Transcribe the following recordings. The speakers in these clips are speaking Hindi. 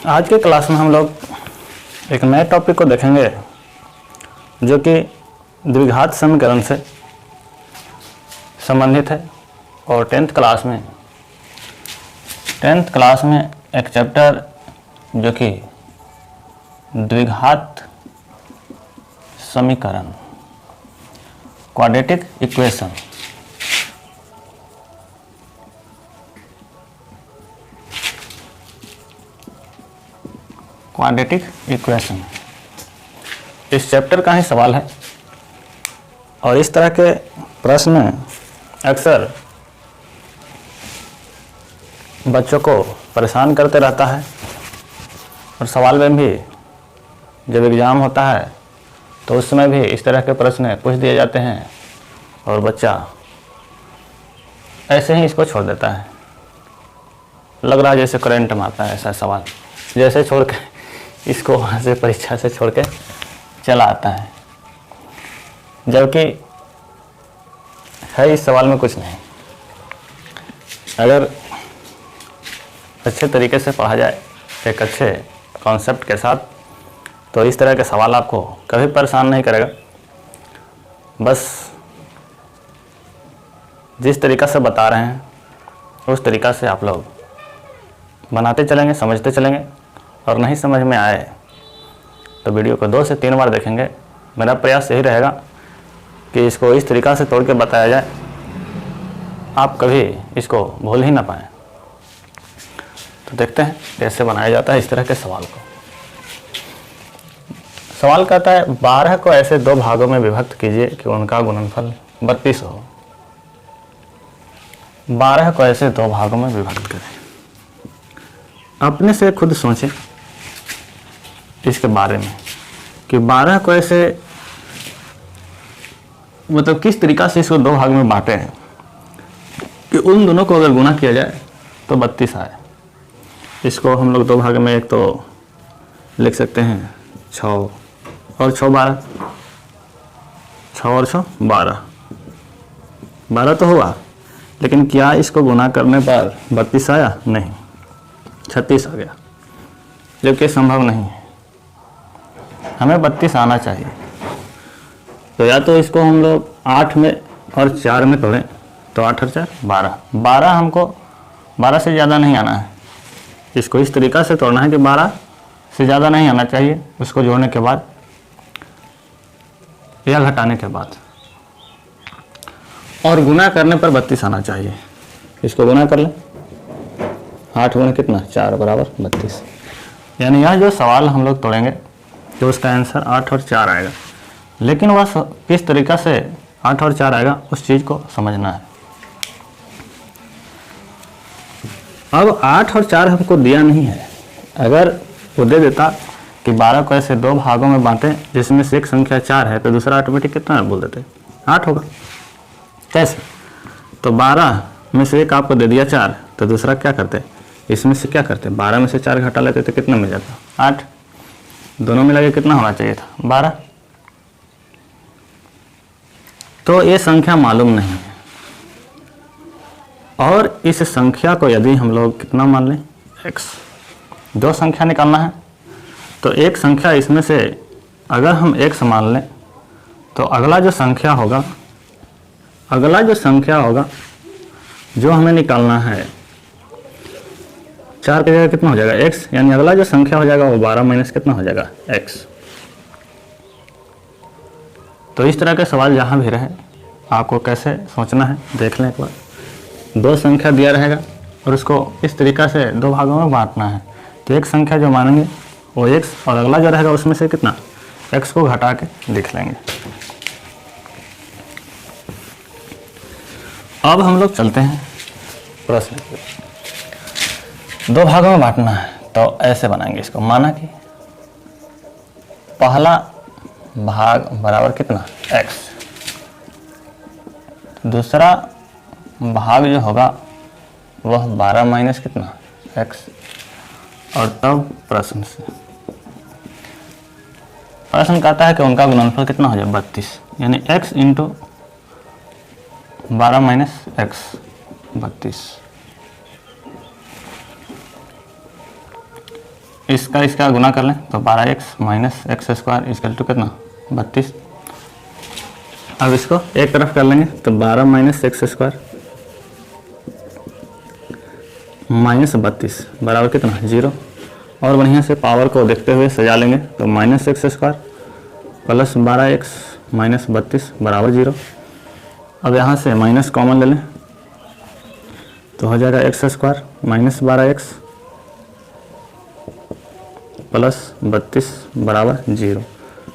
आज के क्लास में हम लोग एक नए टॉपिक को देखेंगे जो कि द्विघात समीकरण से संबंधित है। और टेंथ क्लास में एक चैप्टर जो कि द्विघात समीकरण क्वाड्रेटिक इक्वेशन इस चैप्टर का ही सवाल है। और इस तरह के प्रश्न अक्सर बच्चों को परेशान करते रहता है। और सवाल में भी जब एग्ज़ाम होता है तो उस समय भी इस तरह के प्रश्न पूछ दिए जाते हैं और बच्चा ऐसे ही इसको छोड़ देता है। लग रहा है जैसे करंट मारता है ऐसा सवाल, जैसे छोड़ के इसको वहाँ से परीक्षा से छोड़ के चला आता है, जबकि है इस सवाल में कुछ नहीं। अगर अच्छे तरीके से पढ़ा जाए एक अच्छे कॉन्सेप्ट के साथ तो इस तरह के सवाल आपको कभी परेशान नहीं करेगा। बस जिस तरीक़ा से बता रहे हैं उस तरीक़ा से आप लोग बनाते चलेंगे, समझते चलेंगे। और नहीं समझ में आए तो वीडियो को 2 से 3 बार देखेंगे। मेरा प्रयास यही रहेगा कि इसको इस तरीक़ा से तोड़ के बताया जाए, आप कभी इसको भूल ही ना पाएँ। तो देखते हैं कैसे बनाया जाता है इस तरह के सवाल को। सवाल कहता है 12 को ऐसे 2 भागों में विभक्त कीजिए कि उनका गुणनफल 32 हो। 12 को ऐसे 2 भागों में विभक्त करें। अपने से खुद सोचें इसके बारे में कि 12 को ऐसे मतलब किस तरीक़ा से इसको 2 भाग में बांटे हैं कि उन दोनों को अगर गुणा किया जाए तो 32 आए। इसको हम लोग 2 भाग में एक तो लिख सकते हैं 6 और 6 12, 6 और 6 12, 12 तो हुआ, लेकिन क्या इसको गुणा करने पर 32 आया? नहीं, 36 आ गया, जबकि संभव नहीं है। हमें 32 आना चाहिए। तो या तो इसको हम लोग 8 में और 4 में तोड़ें तो 8 और 4 12, 12 हमको 12 से ज़्यादा नहीं आना है। इसको इस तरीक़ा से तोड़ना है कि 12 से ज़्यादा नहीं आना चाहिए, उसको जोड़ने के बाद या घटाने के बाद, और गुना करने पर 32 आना चाहिए। इसको गुना कर लें, 8 गुना कितना 4 बराबर 32। यानी यह जो सवाल हम लोग तोड़ेंगे तो उसका आंसर 8 और 4 आएगा। लेकिन वह किस तरीक़ा से 8 और 4 आएगा उस चीज़ को समझना है। अब 8 और 4 हमको दिया नहीं है। अगर वो दे देता कि 12 को ऐसे 2 भागों में बांटें जिसमें से एक संख्या 4 है तो दूसरा ऑटोमेटिक कितना बोल देते 8 होगा। कैसे? तो 12 में से एक आपको दे दिया 4 तो दूसरा क्या करते, इसमें से क्या करते 12 में से 4 घटा लेते तो कितना मिल जाता 8। दोनों मिला के कितना होना चाहिए था 12। तो ये संख्या मालूम नहीं है। और इस संख्या को यदि हम लोग कितना मान लें x, 2 संख्या निकालना है तो एक संख्या इसमें से अगर हम x मान लें तो अगला जो संख्या होगा जो हमें निकालना है 4 की जगह कितना हो जाएगा x, यानी अगला जो संख्या हो जाएगा वो 12 माइनस कितना हो जाएगा x। तो इस तरह के सवाल जहाँ भी रहे आपको कैसे सोचना है देख लें एक बार। 2 संख्या दिया रहेगा और उसको इस तरीक़ा से 2 भागों में बांटना है। तो एक संख्या जो मानेंगे वो x और अगला जो रहेगा उसमें से कितना x को घटा के लिख लेंगे। अब हम लोग चलते हैं प्रश्न। 2 भागों में बांटना है तो ऐसे बनाएंगे इसको। माना कि पहला भाग बराबर कितना x, दूसरा भाग जो होगा वह 12 माइनस कितना x, और तब प्रश्न कहता है कि उनका गुणनफल कितना हो जाए 32, यानी x इंटू 12 माइनस x 32। इसका इसका गुना कर लें तो 12x minus x square equal to कितना 32। अब इसको एक तरफ कर लेंगे तो 12 माइनस एक्स स्क्वायर माइनस 32 बराबर कितना 0। और बढ़िया से पावर को देखते हुए सजा लेंगे तो minus x square plus 12x minus 32 बराबर 0। अब यहाँ से माइनस कॉमन ले लें तो हो जाएगा x square minus 12x plus 32 बराबर 0।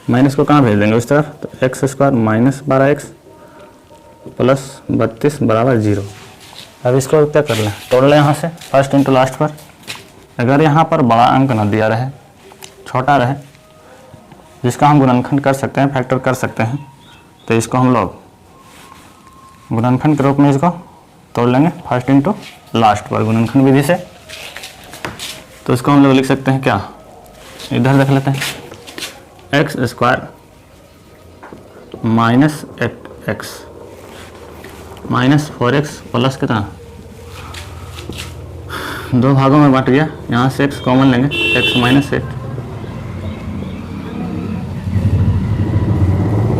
माइनस को कहाँ भेज देंगे उस तरफ तो x square minus 12x plus 32 बराबर 0। अब इसको क्या कर लें तोड़ लें यहाँ से फर्स्ट इंटू लास्ट पर। अगर यहाँ पर बड़ा अंक न दिया रहे छोटा रहे जिसका हम गुणनखंड कर सकते हैं फैक्टर कर सकते हैं तो इसको हम लोग गुणनखंड के रूप में इसको तोड़ लेंगे फर्स्ट इंटू लास्ट पर गुणनखंड विधि से। तो इसको हम लोग लिख सकते हैं क्या इधर देख लेते हैं x square minus x minus 4x plus कितना दो भागों में बांट गया। यहाँ से x कॉमन लेंगे x माइनस 8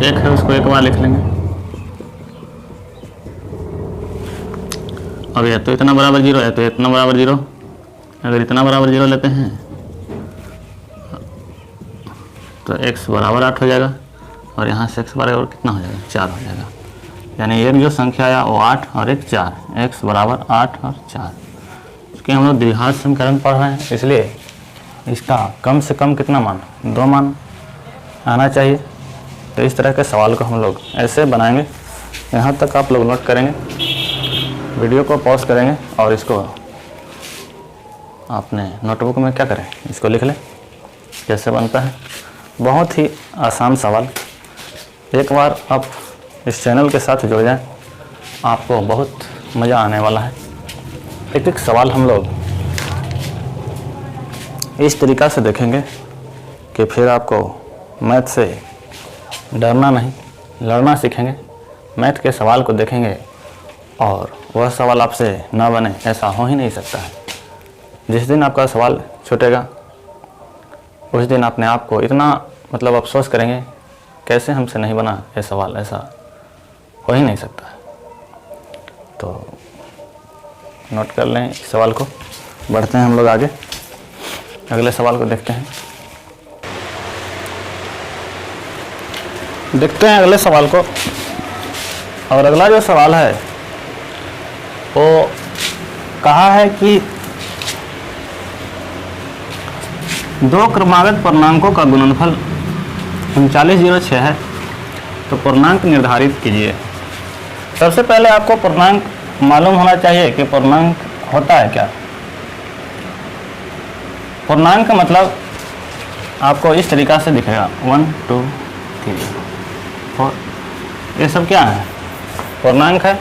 एक है उसको एक बार लिख लेंगे। अब यह तो इतना बराबर 0 है तो इतना बराबर 0। अगर इतना बराबर 0 लेते हैं तो x बराबर 8 हो जाएगा और यहाँ से x बराबर कितना हो जाएगा 4 हो जाएगा। यानी एक जो संख्या आया वो 8 और एक 4 x बराबर 8 और 4। इसके हम लोग द्विघात समीकरण पढ़ रहे हैं इसलिए इसका कम से कम कितना मान 2 मान आना चाहिए। तो इस तरह के सवाल को हम लोग ऐसे बनाएंगे। यहाँ तक आप लोग नोट करेंगे वीडियो को पॉज करेंगे और इसको अपने नोटबुक में क्या करें इसको लिख लें कैसे बनता है। बहुत ही आसान सवाल। एक बार आप इस चैनल के साथ जुड़ जाएं आपको बहुत मज़ा आने वाला है। एक एक सवाल हम लोग इस तरीक़ा से देखेंगे कि फिर आपको मैथ से डरना नहीं लड़ना सीखेंगे। मैथ के सवाल को देखेंगे और वह सवाल आपसे ना बने ऐसा हो ही नहीं सकता है। जिस दिन आपका सवाल छूटेगा उस दिन अपने आप को इतना मतलब अफसोस करेंगे कैसे हमसे नहीं बना ये सवाल, ऐसा हो ही नहीं सकता है। तो नोट कर लें इस सवाल को। बढ़ते हैं हम लोग आगे अगले सवाल को देखते हैं अगले सवाल को। और अगला जो सवाल है वो कहा है कि दो क्रमागत पूर्णांकों का गुणनफल 3906 है तो पूर्णांक निर्धारित कीजिए। सबसे पहले आपको पूर्णांक मालूम होना चाहिए कि पूर्णांक होता है क्या। पूर्णांक का मतलब आपको इस तरीक़ा से दिखेगा 1 2 3 4 ये सब क्या है पूर्णांक है।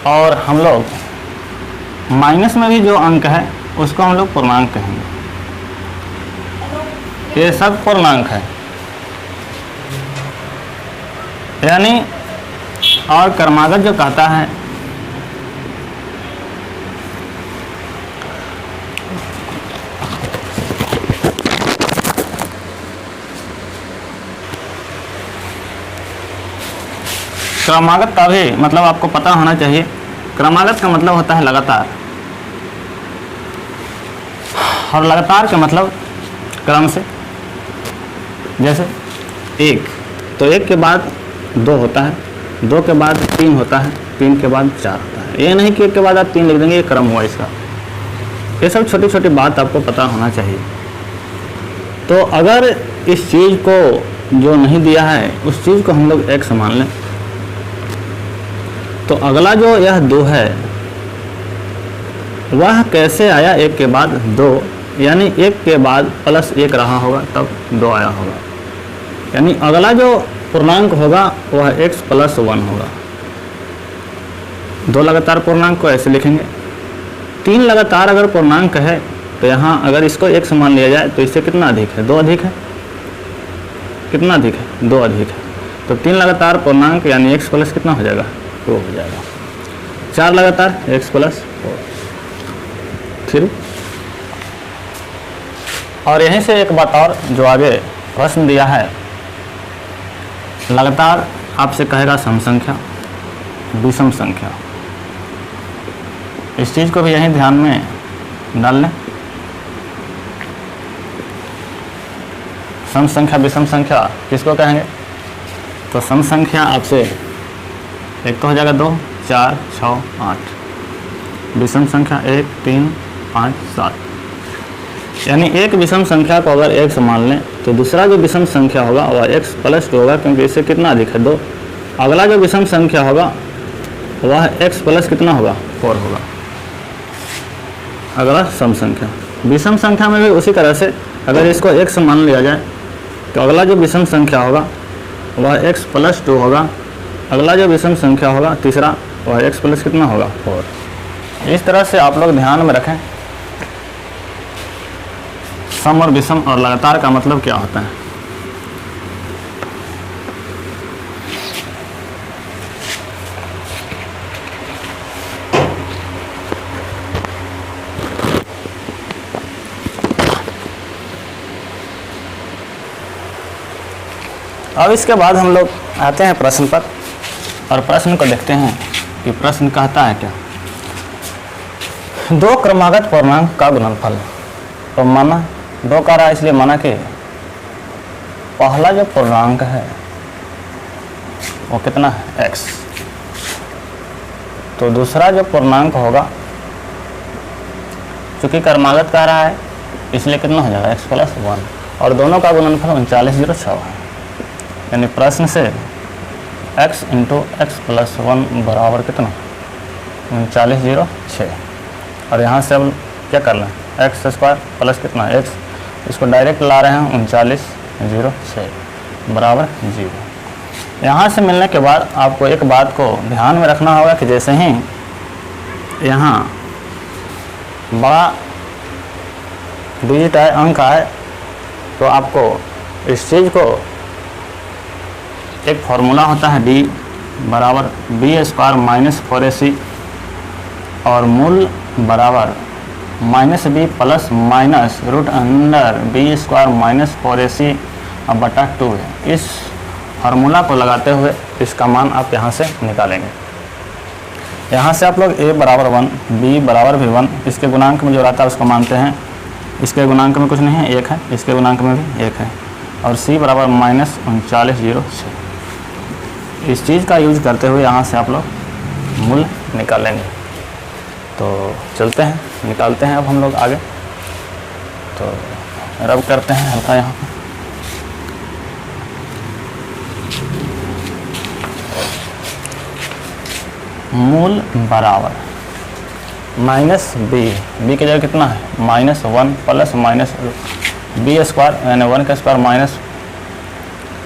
और हम लोग माइनस में भी जो अंक है उसको हम लोग पूर्णांक कहेंगे। ये सब पूर्णांक है यानी। और क्रमागत जो कहता है क्रमागत का भी मतलब आपको पता होना चाहिए। क्रमागत का मतलब होता है लगातार और लगातार का मतलब क्रम से। जैसे 1 तो 1 के बाद 2 होता है, 2 के बाद 3 होता है, 3 के बाद 4 होता है। ये नहीं कि 1 के बाद आप 3 लिख देंगे ये क्रम हुआ इसका। ये सब छोटी छोटी बात आपको पता होना चाहिए। तो अगर इस चीज़ को जो नहीं दिया है उस चीज़ को हम लोग x मान लें तो अगला जो यह 2 है वह कैसे आया 1 के बाद 2 यानी 1 के बाद प्लस 1 रहा होगा तब 2 आया होगा। यानी अगला जो पूर्णांक होगा वह x प्लस 1 होगा। 2 लगातार पूर्णांक को ऐसे लिखेंगे। 3 लगातार अगर पूर्णांक है तो यहाँ अगर इसको x मान लिया जाए तो इससे कितना अधिक है 2 अधिक है। कितना अधिक है 2 अधिक है। तो 3 लगातार पूर्णांक यानी x प्लस कितना हो जाएगा 2 हो जाएगा। 4 लगातार x प्लस 4 फिर और यहीं से एक बात और, जो आगे प्रश्न दिया है, लगातार आपसे कहेगा सम संख्या, विषम संख्या, इस चीज़ को भी यहीं ध्यान में डाल लें। सम संख्या विषम संख्या किसको कहेंगे? तो सम संख्या आपसे एक तो हो जाएगा 2, 4, 6, 8। विषम संख्या 1, 3, 5, 7। यानी एक विषम संख्या को अगर x मान लें तो दूसरा जो विषम संख्या होगा वह x + 2 होगा, क्योंकि इससे कितना अधिक है? 2। अगला जो विषम संख्या होगा वह x + कितना होगा? 4 होगा, अगला सम संख्या। विषम संख्या में भी उसी तरह से अगर इसको x मान लिया जाए तो अगला जो विषम संख्या होगा वह x + 2 होगा, अगला जो विषम संख्या होगा तीसरा वह x + कितना होगा? 4। इस तरह से आप लोग ध्यान में रखें सम और विषम और लगातार का मतलब क्या होता है। अब इसके बाद हम लोग आते हैं प्रश्न पर और प्रश्न को देखते हैं कि प्रश्न कहता है क्या। 2 क्रमागत पूर्णांक का गुणनफल। तो माना 2 का रहा, इसलिए माना कि पहला जो पूर्णांक है वो कितना है? x। तो दूसरा जो पूर्णांक होगा, चूंकि क्रमागत कह रहा है इसलिए कितना हो जाएगा? x + 1। और दोनों का गुणनफल 3906 है। यानी प्रश्न से x × x + 1 बराबर कितना? 3906। और यहाँ से अब क्या कर लें? x² प्लस कितना? x, इसको डायरेक्ट ला रहे हैं 3906 बराबर 0। यहाँ से मिलने के बाद आपको एक बात को ध्यान में रखना होगा कि जैसे ही यहाँ बड़ा डिजिट आए, अंक आए, तो आपको इस चीज़ को एक फॉर्मूला होता है d बराबर b² - 4ac और मूल बराबर -b plus minus √b² - 4ac बटा 2 है। इस फार्मूला को लगाते हुए इसका मान आप यहाँ से निकालेंगे। यहाँ से आप लोग a बराबर 1, b बराबर भी 1, इसके गुणांक में जो रहता है उसको मानते हैं। इसके गुणांक में कुछ नहीं है, 1 है, इसके गुणांक में भी 1 है। और c बराबर -3906। इस चीज़ का यूज करते हुए यहाँ से आप लोग मूल निकालेंगे। तो चलते हैं, निकालते हैं अब हम लोग आगे। तो रब करते हैं हल्का यहाँ पर। मूल बराबर -b की जगह कितना है? -1 प्लस माइनस b² यानी 1 का square minus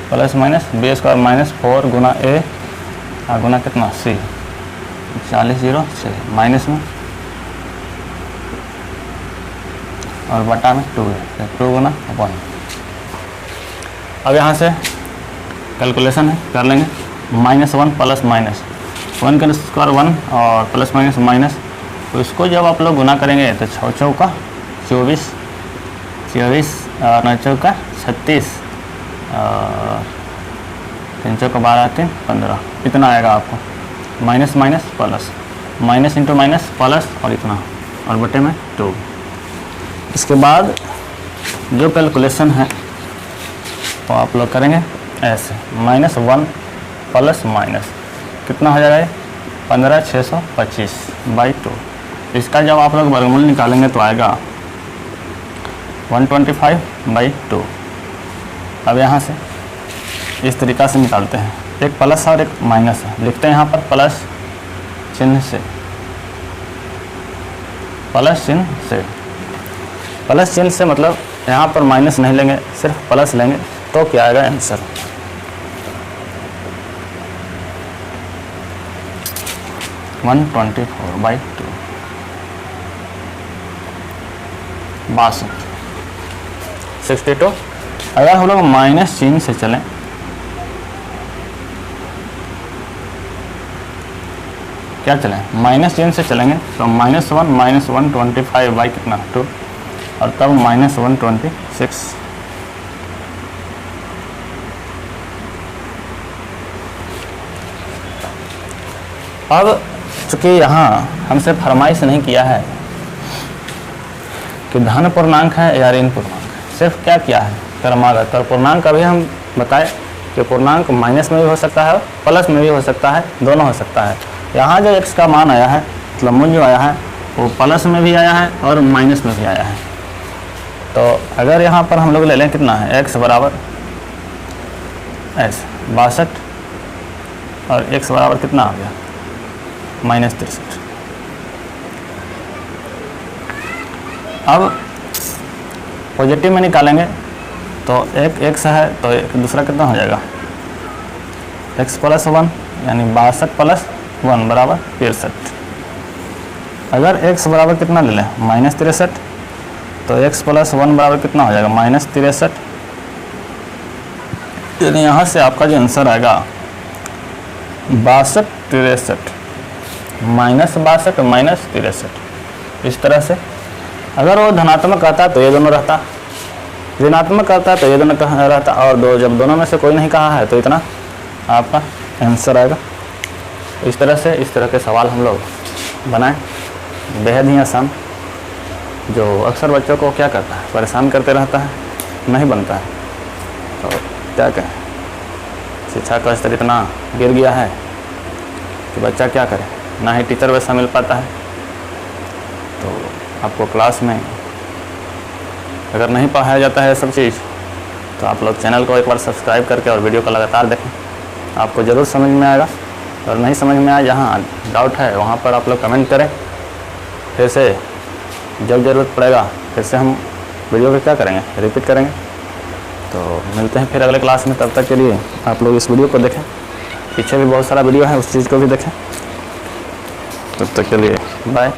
plus minus b² - 4 Guna a और गुना कितना? c। 3906 माइनस में और बटा में 2 है, 2 गुना 1। अब यहाँ से कैलकुलेशन है, कर लेंगे। -1 प्लस माइनस 1 का स्क्वायर 1 और प्लस माइनस माइनस, तो इसको जब आप लोग गुना करेंगे तो 6 चौका 24, 24 और 9 चौका 36 और 3 चौका 12, 3 15, इतना आएगा आपको। Minus minus plus, minus into minus plus और इतना, और बटे में 2। इसके बाद जो कैलकुलेशन है वो आप लोग करेंगे ऐसे। -1 प्लस माइनस कितना हो जाएगा? 15625 बाई 2। इसका जब आप लोग वर्गमूल निकालेंगे तो आएगा 125/2। अब यहाँ से इस तरीक़ा से निकालते हैं, एक प्लस और एक माइनस है। लिखते हैं यहाँ पर प्लस चिन्ह से, प्लस चिन्ह से। प्लस चिन्ह से मतलब यहाँ पर माइनस नहीं लेंगे, सिर्फ प्लस लेंगे, तो क्या आएगा आंसर? 124/2 62। अगर हम लोग माइनस चिन्ह से चलें क्या चलें? माइनस चिन्ह से चलेंगे तो -1 - 125 बाई कितना? 2। और तब -126। अब चूँकि यहाँ हमसे फरमाइश नहीं किया है कि धन पूर्णांक है या ऋण पूर्णांक है, सिर्फ क्या किया है क्रमागत। और पूर्णांक अभी हम बताए कि पूर्णांक माइनस में भी हो सकता है, प्लस में भी हो सकता है, दोनों हो सकता है। यहाँ जो x का मान आया है, मतलब मूल्य जो आया है, वो प्लस में भी आया है और माइनस में भी आया है। तो अगर यहाँ पर हम लोग ले लें कितना है, x बराबर 62 और x बराबर कितना आ गया -63। अब पॉजिटिव में निकालेंगे तो एक x है तो एक दूसरा कितना हो जाएगा, x + 1 यानी 62 + 1 बराबर 63। अगर x बराबर कितना ले लें -63 तो x + 1 बराबर कितना हो जाएगा -63। यानी यहाँ से आपका जो आंसर आएगा 62 63 -62 -63। इस तरह से अगर वो धनात्मक आता तो ये दोनों रहता, ऋणात्मक करता तो ये दोनों कहाँ रहता, और जब दोनों में से कोई नहीं कहा है तो इतना आपका आंसर आएगा। इस तरह से इस तरह के सवाल हम लोग बनाएं, बेहद ही आसान, जो अक्सर बच्चों को क्या करता है, परेशान करते रहता है, नहीं बनता है। तो क्या कहें, शिक्षा का स्तर इतना गिर गया है कि बच्चा क्या करे, ना ही टीचर वैसा मिल पाता है। तो आपको क्लास में अगर नहीं पढ़ाया जाता है सब चीज़, तो आप लोग चैनल को एक बार सब्सक्राइब करके और वीडियो को लगातार देखें, आपको ज़रूर समझ में आएगा। और नहीं समझ में आए, जहाँ डाउट है वहाँ पर आप लोग कमेंट करें, फिर से जब ज़रूरत पड़ेगा फिर से हम वीडियो को क्या करेंगे, रिपीट करेंगे। तो मिलते हैं फिर अगले क्लास में, तब तक के लिए आप लोग इस वीडियो को देखें, पीछे भी बहुत सारा वीडियो है उस चीज़ को भी देखें। तब तक के लिए बाय।